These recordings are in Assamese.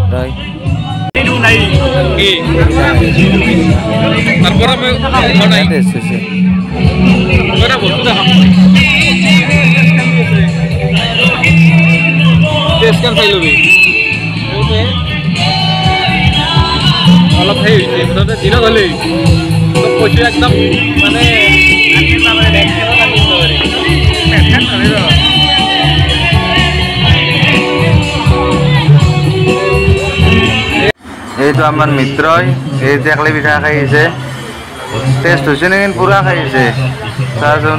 Rồi. অলপ সেই হৈছে মুঠতে দিনত হ'লেই চব কৈছোঁ একদম মানে এইটো আমাৰ মিত্ৰই এই টেকলি পিঠা খাই আহিছে টেষ্ট হৈছে নেকি পুৰা খাই আহিছে চাচোন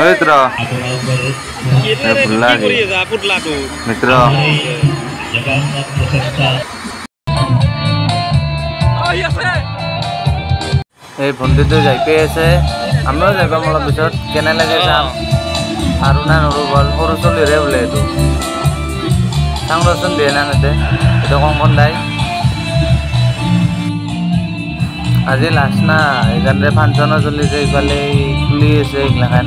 মিত্র মিত্র এই ভণ্টিটো যাই পাই আছে আমিও যাই পাম অলপ পিছত কেনে লাগে চাম আৰু না নৰো বল সৰু চলিৰে বোলে এইটো চাং ৰচোন দিয়ে না নেতে এইটো কংকন দাই আজি লাষ্ট না এইকাৰণে ফাংচনো চলিছে ইফালে খুলি আছে এইগিলাখান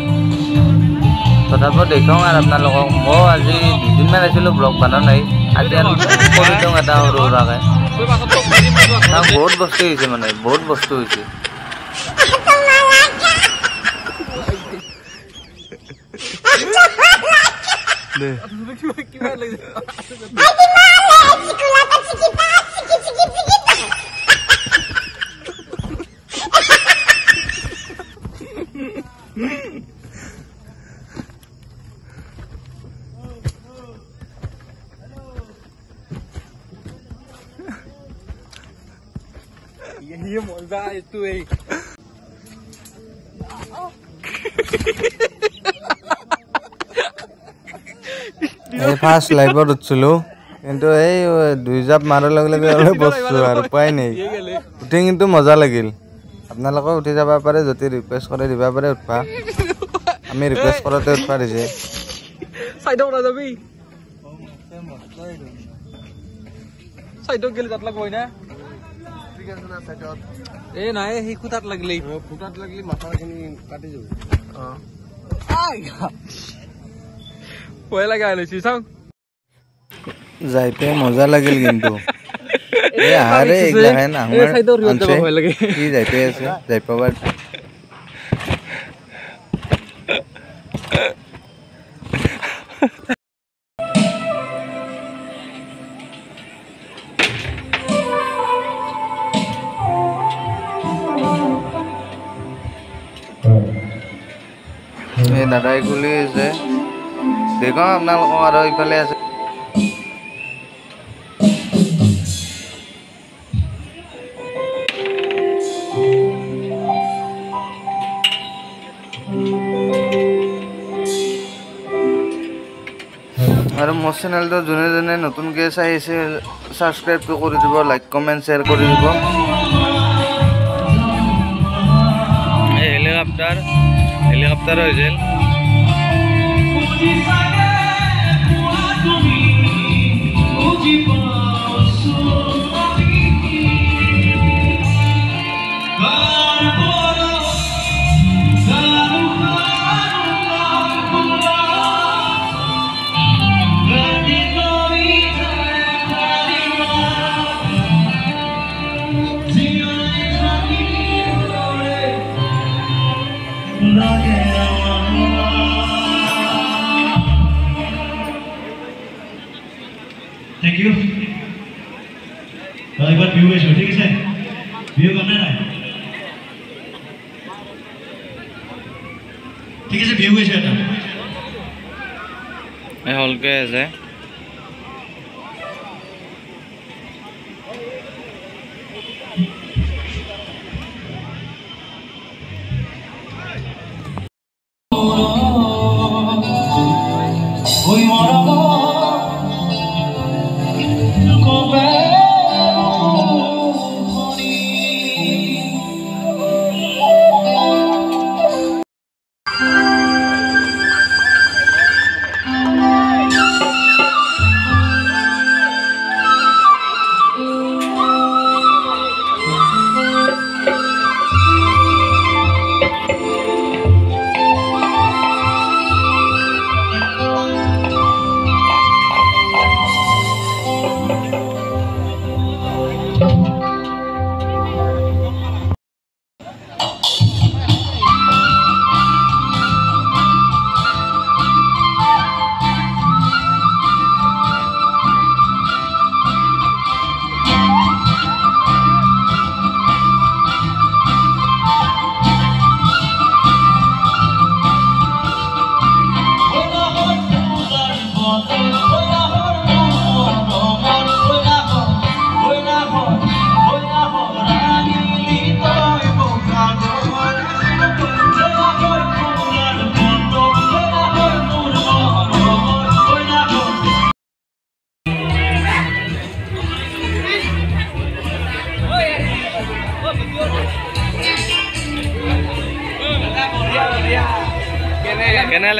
তথাপিও দেখাওঁ আৰু আপোনালোকক মই আজি দুদিনমান আছিলোঁ ব্লগ বনোৱা নাই আজি আৰু কৰি দিওঁ এটা সৰু সুৰাকৈ বহুত বস্তু হৈছে মানে বহুত বস্তু হৈছে ये मजा है तू एक এই ফার্স্ট লাইভত উঠছিলো কিন্তু এই দুই জাপ মারার লগে লগে অলপ বসছো আর উপায় নেই উঠি কিন্তু মজা লাগিল আপোনালোকে উঠি যাব পাৰে যদি ৰিকুৱেষ্ট কৰে দিবা পাৰে উঠবা আমি ৰিকুৱেষ্ট কৰতে উঠবা দিছে সাইডত না যাবি সাইডত গেলে তাত লাগবই না ঠিক আছে না সাইডত এ নাই হি খুটাত লাগলি মাথাখিনি কাটি যাব আই ভয় লাগা হইছে চাও যাইতে মজা লাগিল কিন্তু এ আরে এইগলাহেন আমার আনছে কি যাইতে আছে যাই পাবার এই দাদাই খুলি আছে দেখো আপোনালোকক আৰু ইফালে আছে আৰু মোৰ চেনেলটো যোনে যোনে নতুনকৈ চাই আছে ছাবস্ক্ৰাইবটো কৰি দিব লাইক কমেণ্ট শ্বেয়াৰ কৰি দিব হেলিকপ্টাৰ হৈছিল Thank you. एक बार व्यू है ठीक है व्यू करना है ठीक है व्यू है ना এই হল কে আছে कोई मोरा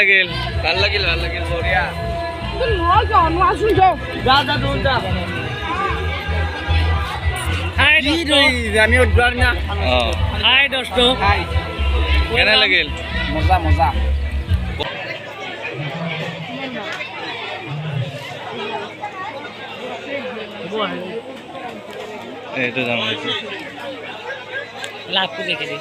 লাগিল? ভাল লাগিল বঢ়িয়া আমি উঠবাৰ না কেনে লাগিল? মজা এইটো জানাইছো লাভটো দেখি দে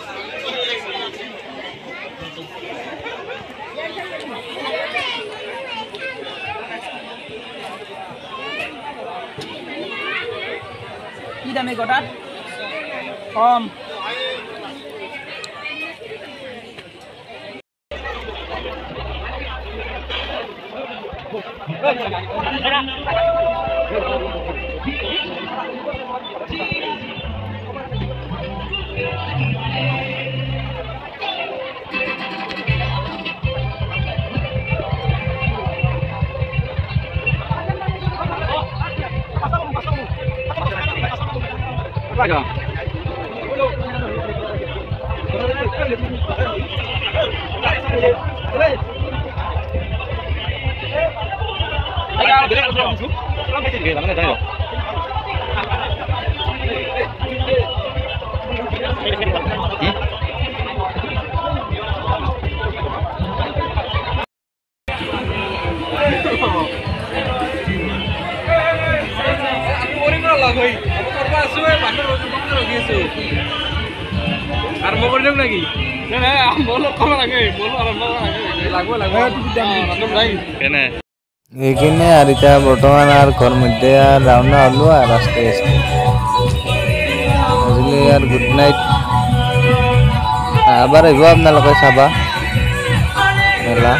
কি দামে গোটাত কম আৰম্ভ কৰি দিওঁ নেকি এইখিনি আর এটা বর্তমান আর ঘর মধ্যে আর রাউন্ড হলো আর আস্তে আস্তে বুঝলি আর গুড নাইট আবার আইব আপনার চাবা মেলা